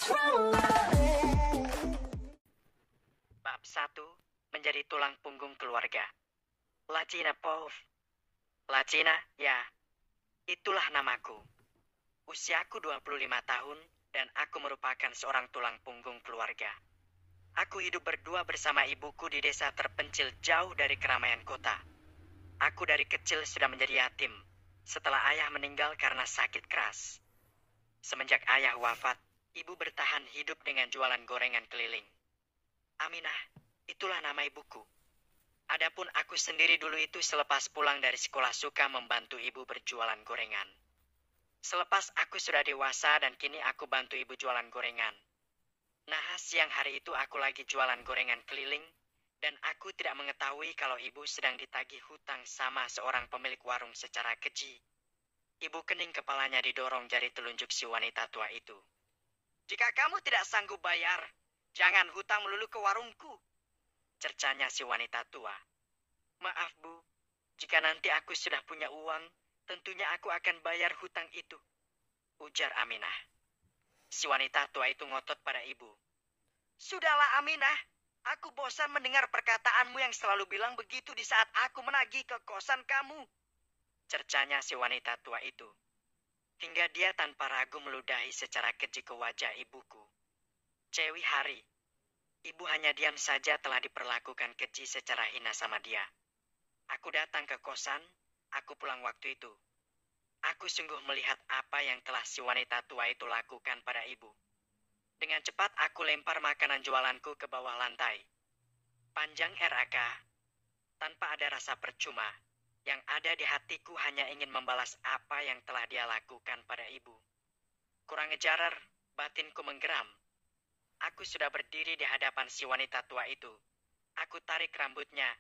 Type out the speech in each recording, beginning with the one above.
Bab 1. Menjadi tulang punggung keluarga. Lacina Pov. Lacina, ya. Itulah namaku. Usiaku 25 tahun dan aku merupakan seorang tulang punggung keluarga. Aku hidup berdua bersama ibuku di desa terpencil jauh dari keramaian kota. Aku dari kecil sudah menjadi yatim setelah ayah meninggal karena sakit keras. Semenjak ayah wafat, ibu bertahan hidup dengan jualan gorengan keliling. Aminah, itulah nama ibuku. Adapun aku sendiri dulu itu selepas pulang dari sekolah suka membantu ibu berjualan gorengan. Selepas aku sudah dewasa dan kini aku bantu ibu jualan gorengan. Nah, siang hari itu aku lagi jualan gorengan keliling dan aku tidak mengetahui kalau ibu sedang ditagih hutang sama seorang pemilik warung secara keji. Ibu kening kepalanya didorong jari telunjuk si wanita tua itu. Jika kamu tidak sanggup bayar, jangan hutang melulu ke warungku, cercanya si wanita tua. Maaf Bu, jika nanti aku sudah punya uang, tentunya aku akan bayar hutang itu, ujar Aminah. Si wanita tua itu ngotot pada ibu. Sudahlah Aminah, aku bosan mendengar perkataanmu yang selalu bilang begitu di saat aku menagih ke kosan kamu, cercanya si wanita tua itu. Hingga dia tanpa ragu meludahi secara keji ke wajah ibuku. Cewi Hari, ibu hanya diam saja telah diperlakukan keji secara hina sama dia. Aku datang ke kosan, aku pulang waktu itu. Aku sungguh melihat apa yang telah si wanita tua itu lakukan pada ibu. Dengan cepat aku lempar makanan jualanku ke bawah lantai. Panjang RAK, tanpa ada rasa percuma. Yang ada di hatiku hanya ingin membalas apa yang telah dia lakukan pada ibu. Kurang ngejarer, batinku menggeram. Aku sudah berdiri di hadapan si wanita tua itu. Aku tarik rambutnya,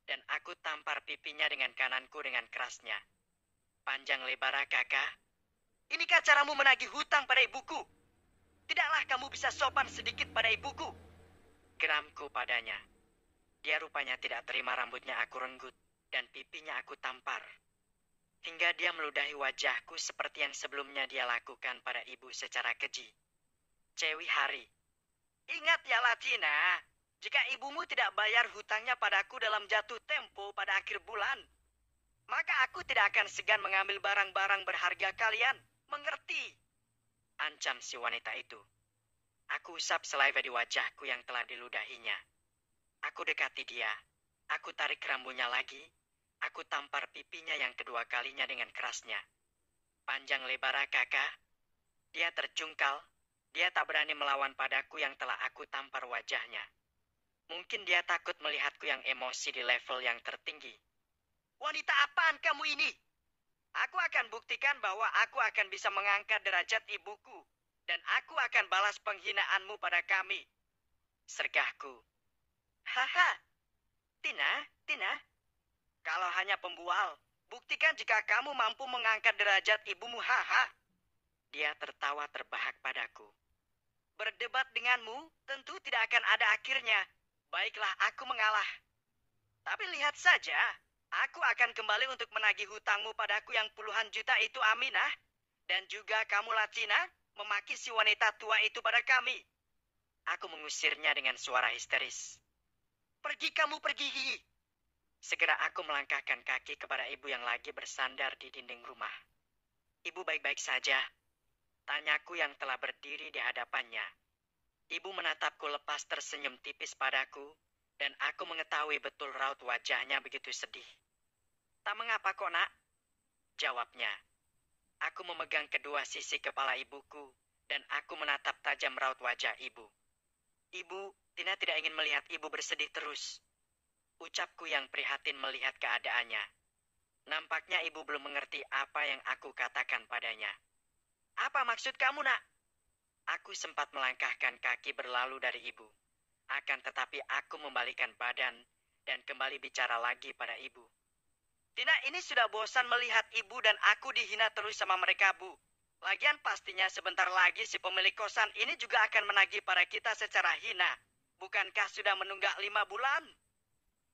dan aku tampar pipinya dengan kananku dengan kerasnya. Panjang lebar kakak, inikah caramu menagih hutang pada ibuku? Tidaklah kamu bisa sopan sedikit pada ibuku? Geramku padanya. Dia rupanya tidak terima rambutnya aku renggut, dan pipinya aku tampar. Hingga dia meludahi wajahku seperti yang sebelumnya dia lakukan pada ibu secara keji. Cewi Hari, ingat ya Latina, jika ibumu tidak bayar hutangnya padaku dalam jatuh tempo pada akhir bulan, maka aku tidak akan segan mengambil barang-barang berharga kalian. Mengerti? Ancam si wanita itu. Aku usap saliva di wajahku yang telah diludahinya. Aku dekati dia. Aku tarik rambutnya lagi. Aku tampar pipinya yang kedua kalinya dengan kerasnya. Panjang lebar kakak. Dia terjungkal. Dia tak berani melawan padaku yang telah aku tampar wajahnya. Mungkin dia takut melihatku yang emosi di level yang tertinggi. Wanita apaan kamu ini? Aku akan buktikan bahwa aku akan bisa mengangkat derajat ibuku. Dan aku akan balas penghinaanmu pada kami. Sergahku. Haha. Tina. Kalau hanya pembual, buktikan jika kamu mampu mengangkat derajat ibumu, haha. Dia tertawa terbahak padaku. Berdebat denganmu tentu tidak akan ada akhirnya. Baiklah, aku mengalah. Tapi lihat saja, aku akan kembali untuk menagih hutangmu padaku yang puluhan juta itu, Aminah. Dan juga kamu, Latina, memaki si wanita tua itu pada kami. Aku mengusirnya dengan suara histeris. Pergi kamu, pergi. Segera aku melangkahkan kaki kepada ibu yang lagi bersandar di dinding rumah. Ibu baik-baik saja? Tanyaku yang telah berdiri di hadapannya. Ibu menatapku lepas tersenyum tipis padaku, dan aku mengetahui betul raut wajahnya begitu sedih. Tak mengapa kok, nak? Jawabnya. Aku memegang kedua sisi kepala ibuku, dan aku menatap tajam raut wajah ibu. Ibu, Tina tidak ingin melihat ibu bersedih terus. Ucapku yang prihatin melihat keadaannya. Nampaknya ibu belum mengerti apa yang aku katakan padanya. Apa maksud kamu, nak? Aku sempat melangkahkan kaki berlalu dari ibu. Akan tetapi aku membalikan badan dan kembali bicara lagi pada ibu. Tina ini sudah bosan melihat ibu dan aku dihina terus sama mereka, Bu. Lagian pastinya sebentar lagi si pemilik kosan ini juga akan menagih pada kita secara hina. Bukankah sudah menunggak 5 bulan?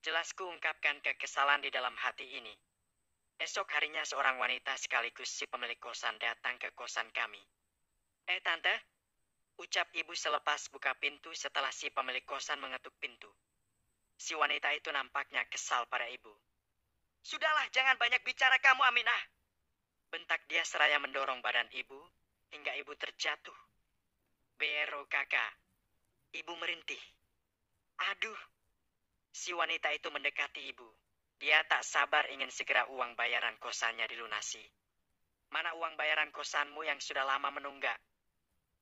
Jelasku ungkapkan kekesalan di dalam hati ini. Esok harinya seorang wanita sekaligus si pemilik kosan datang ke kosan kami. Tante, Ucap ibu selepas buka pintu setelah si pemilik kosan mengetuk pintu. Si wanita itu nampaknya kesal pada ibu. Sudahlah, jangan banyak bicara kamu, Aminah. Bentak dia seraya mendorong badan ibu hingga ibu terjatuh. Bero kakak. Ibu merintih. Aduh. Si wanita itu mendekati ibu. Dia tak sabar ingin segera uang bayaran kosannya dilunasi. Mana uang bayaran kosanmu yang sudah lama menunggak?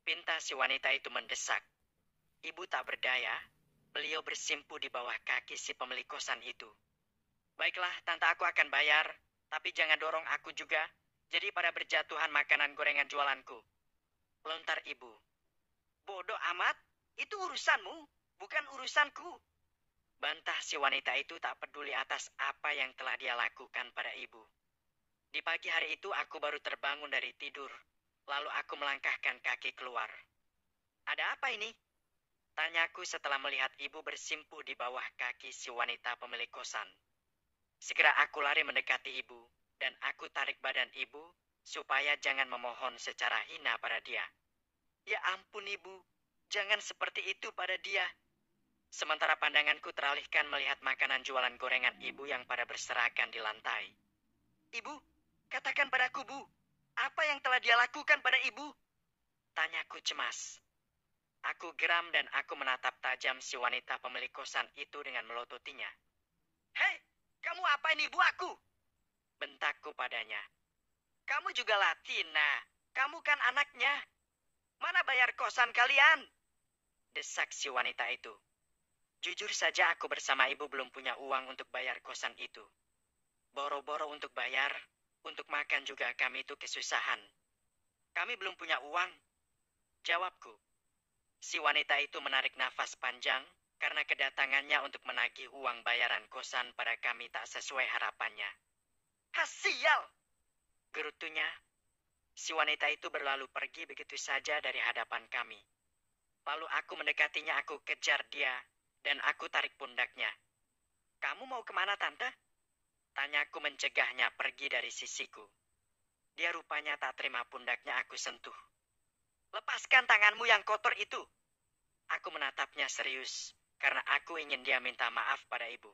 Pinta si wanita itu mendesak. Ibu tak berdaya. Beliau bersimpu di bawah kaki si pemilik kosan itu. Baiklah, tante, aku akan bayar. Tapi jangan dorong aku juga. Jadi pada berjatuhan makanan gorengan jualanku. Lontar ibu. Bodoh amat. Itu urusanmu, bukan urusanku. Bantah si wanita itu tak peduli atas apa yang telah dia lakukan pada ibu. Di pagi hari itu aku baru terbangun dari tidur. Lalu aku melangkahkan kaki keluar. Ada apa ini? Tanyaku setelah melihat ibu bersimpuh di bawah kaki si wanita pemilik kosan. Segera aku lari mendekati ibu, dan aku tarik badan ibu supaya jangan memohon secara hina pada dia. Ya ampun ibu, jangan seperti itu pada dia. Sementara pandanganku teralihkan melihat makanan jualan gorengan ibu yang pada berserakan di lantai. Ibu, katakan padaku, Bu, apa yang telah dia lakukan pada ibu? Tanyaku cemas. Aku geram dan aku menatap tajam si wanita pemilik kosan itu dengan melototinya. Hei, kamu apain ibu aku? Bentakku padanya. Kamu juga Latina, kamu kan anaknya. Mana bayar kosan kalian? Desak si wanita itu. Jujur saja aku bersama ibu belum punya uang untuk bayar kosan itu. Boro-boro untuk bayar, untuk makan juga kami itu kesusahan. Kami belum punya uang. Jawabku. Si wanita itu menarik nafas panjang karena kedatangannya untuk menagih uang bayaran kosan pada kami tak sesuai harapannya. Sial! Gerutunya. Si wanita itu berlalu pergi begitu saja dari hadapan kami. Lalu aku mendekatinya, aku kejar dia. Dan aku tarik pundaknya. Kamu mau kemana, Tante? Tanyaku mencegahnya pergi dari sisiku. Dia rupanya tak terima pundaknya aku sentuh. Lepaskan tanganmu yang kotor itu. Aku menatapnya serius, karena aku ingin dia minta maaf pada ibu.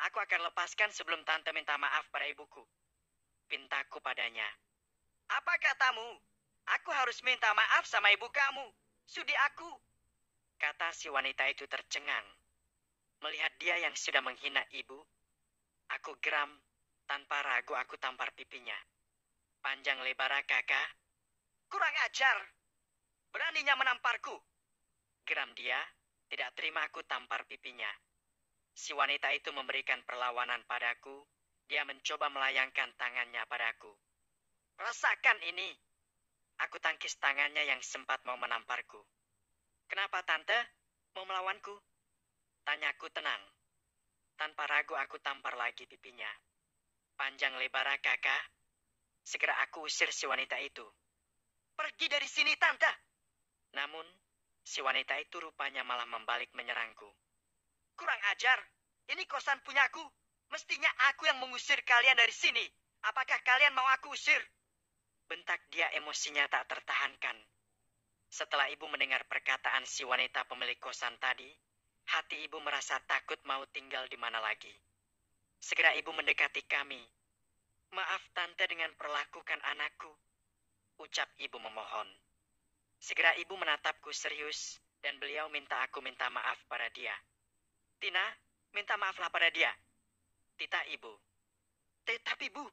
Aku akan lepaskan sebelum Tante minta maaf pada ibuku. Pintaku padanya. Apa katamu? Aku harus minta maaf sama ibu kamu. Sudi aku. Kata si wanita itu tercengang. Melihat dia yang sudah menghina ibu, aku geram. Tanpa ragu aku tampar pipinya. Panjang lebar kakak. Kurang ajar. Beraninya menamparku. Geram dia, tidak terima aku tampar pipinya. Si wanita itu memberikan perlawanan padaku. Dia mencoba melayangkan tangannya padaku. Rasakan ini. Aku tangkis tangannya yang sempat mau menamparku. Kenapa, Tante? Mau melawanku? Tanyaku tenang. Tanpa ragu aku tampar lagi pipinya. Panjang lebar kakak. Segera aku usir si wanita itu. Pergi dari sini, Tante! Namun, si wanita itu rupanya malah membalik menyerangku. Kurang ajar. Ini kosan punyaku. Mestinya aku yang mengusir kalian dari sini. Apakah kalian mau aku usir? Bentak dia, emosinya tak tertahankan. Setelah ibu mendengar perkataan si wanita pemilik kosan tadi, hati ibu merasa takut mau tinggal di mana lagi. Segera ibu mendekati kami. Maaf Tante dengan perlakukan anakku, ucap ibu memohon. Segera ibu menatapku serius dan beliau minta aku minta maaf pada dia. Tina, minta maaflah pada dia. Tita ibu. Tetapi bu,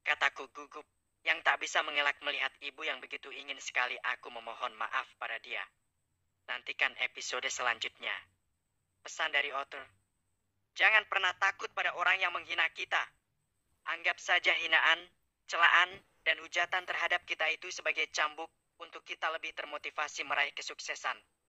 kataku gugup. Yang tak bisa mengelak melihat ibu yang begitu ingin sekali aku memohon maaf pada dia. Nantikan episode selanjutnya. Pesan dari author. Jangan pernah takut pada orang yang menghina kita. Anggap saja hinaan, celaan, dan hujatan terhadap kita itu sebagai cambuk untuk kita lebih termotivasi meraih kesuksesan.